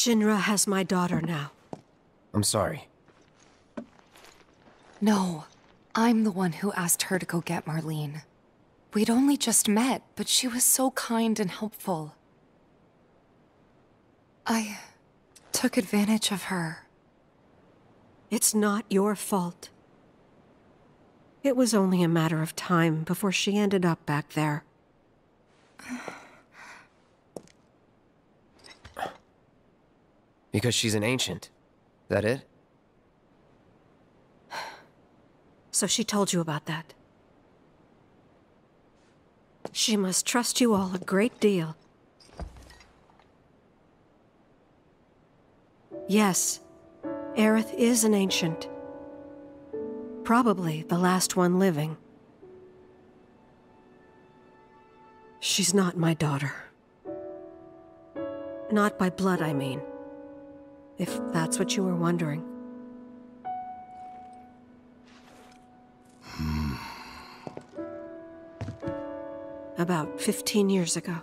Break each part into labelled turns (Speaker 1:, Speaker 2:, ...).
Speaker 1: Shinra has my daughter now.
Speaker 2: I'm sorry.
Speaker 3: No, I'm the one who asked her to go get Marlene. We'd only just met, but she was so kind and helpful. I took advantage of her.
Speaker 1: It's not your fault. It was only a matter of time before she ended up back there.
Speaker 2: Because she's an ancient. That it?
Speaker 1: So she told you about that. She must trust you all a great deal. Yes, Aerith is an ancient. Probably the last one living. She's not my daughter. Not by blood, I mean. If that's what you were wondering. About 15 years ago.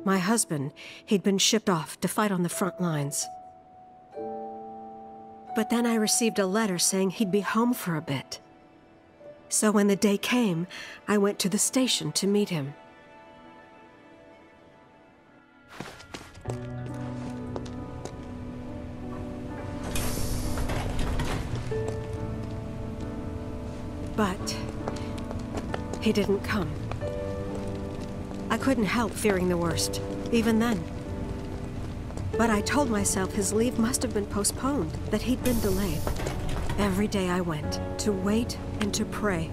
Speaker 1: My husband, he'd been shipped off to fight on the front lines. But then I received a letter saying he'd be home for a bit. So when the day came, I went to the station to meet him. But he didn't come. I couldn't help fearing the worst, even then. But I told myself his leave must have been postponed, that he'd been delayed. Every day I went, to wait and to pray.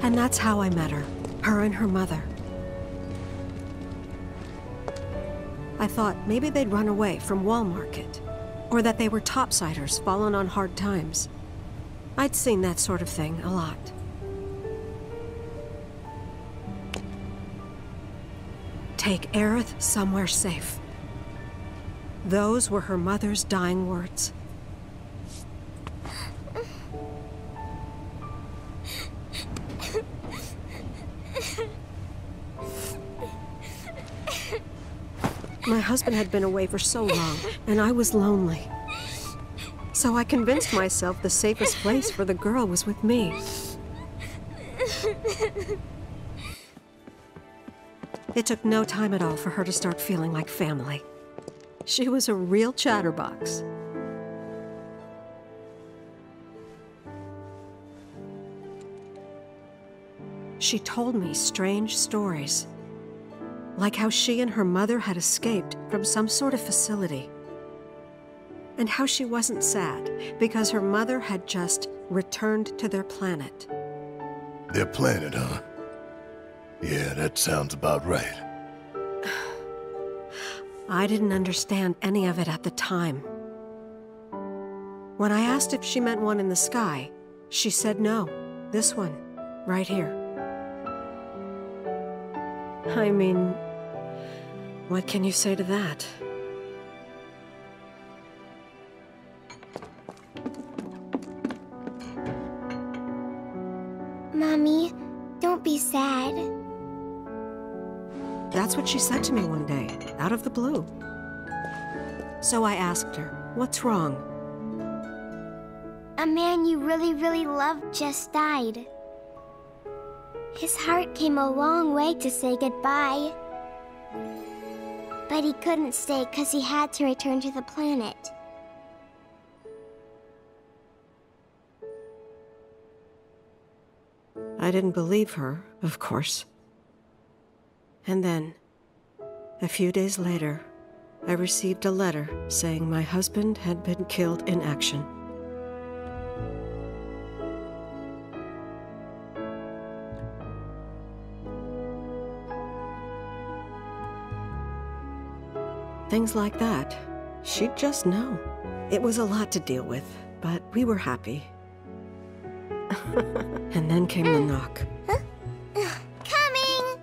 Speaker 1: And that's how I met her and her mother. I thought maybe they'd run away from Wall Market, or that they were topsiders fallen on hard times. I'd seen that sort of thing a lot. Take Aerith somewhere safe. Those were her mother's dying words. My husband had been away for so long, and I was lonely. So I convinced myself the safest place for the girl was with me. It took no time at all for her to start feeling like family. She was a real chatterbox. She told me strange stories. Like how she and her mother had escaped from some sort of facility. And how she wasn't sad because her mother had just returned to their planet.
Speaker 4: Their planet, huh? Yeah, that sounds about right.
Speaker 1: I didn't understand any of it at the time. When I asked if she meant one in the sky, she said no. This one, right here. I mean, what can you say to that?
Speaker 5: Mommy, don't be sad.
Speaker 1: That's what she said to me one day, out of the blue. So I asked her, what's wrong?
Speaker 5: A man you really, really loved just died. His heart came a long way to say goodbye. But he couldn't stay because he had to return to the planet.
Speaker 1: I didn't believe her, of course. And then, a few days later, I received a letter saying my husband had been killed in action. Things like that, she'd just know. It was a lot to deal with, but we were happy. And then came the knock.
Speaker 5: Coming!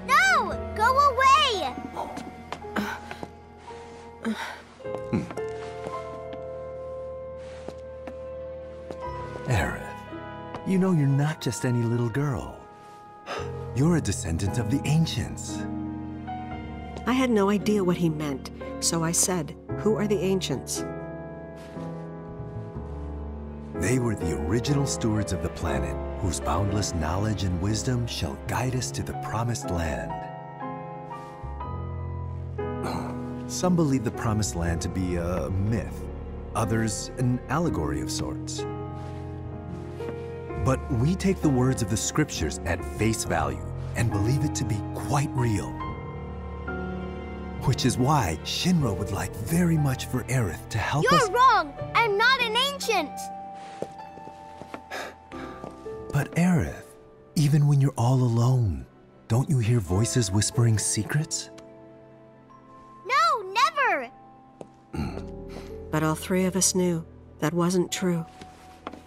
Speaker 5: No! Go away!
Speaker 6: Aerith, you know you're not just any little girl. You're a descendant of the Ancients.
Speaker 1: I had no idea what he meant, so I said, "Who are the Ancients?"
Speaker 6: They were the original stewards of the planet, whose boundless knowledge and wisdom shall guide us to the Promised Land. Some believe the Promised Land to be a myth, others an allegory of sorts. But we take the words of the scriptures at face value and believe it to be quite real. Which is why Shinra would like very much for Aerith to help us—
Speaker 5: You're wrong! I'm not an ancient!
Speaker 6: But Aerith, even when you're all alone, don't you hear voices whispering secrets?
Speaker 5: No, never!
Speaker 1: But all three of us knew that wasn't true.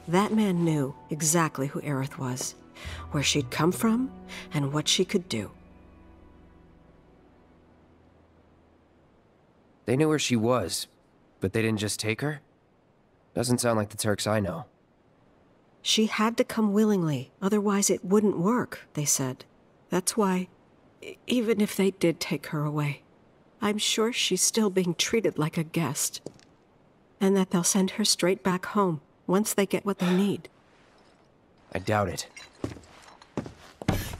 Speaker 1: That man knew exactly who Aerith was, where she'd come from, and what she could do.
Speaker 2: They knew where she was, but they didn't just take her? Doesn't sound like the Turks I know.
Speaker 1: She had to come willingly, otherwise it wouldn't work, they said. That's why, even if they did take her away, I'm sure she's still being treated like a guest. And that they'll send her straight back home, once they get what they need.
Speaker 2: I doubt it.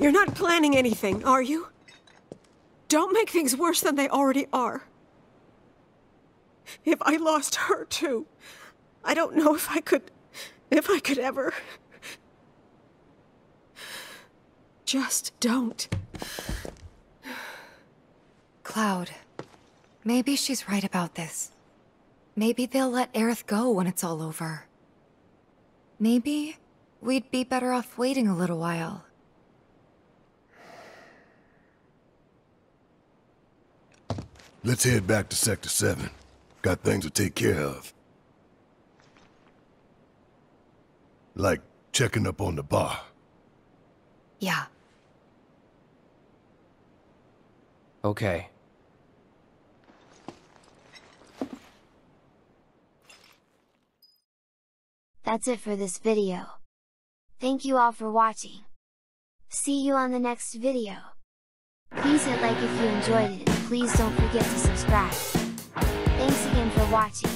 Speaker 1: You're not planning anything, are you? Don't make things worse than they already are. If I lost her too, I don't know if I could ever. Just don't.
Speaker 3: Cloud, maybe she's right about this. Maybe they'll let Aerith go when it's all over. Maybe we'd be better off waiting a little while.
Speaker 4: Let's head back to Sector 7. Got things to take care of. Like checking up on the bar.
Speaker 3: Yeah.
Speaker 2: Okay.
Speaker 5: That's it for this video. Thank you all for watching. See you on the next video. Please hit like if you enjoyed it, and please don't forget to subscribe. Thanks again for watching.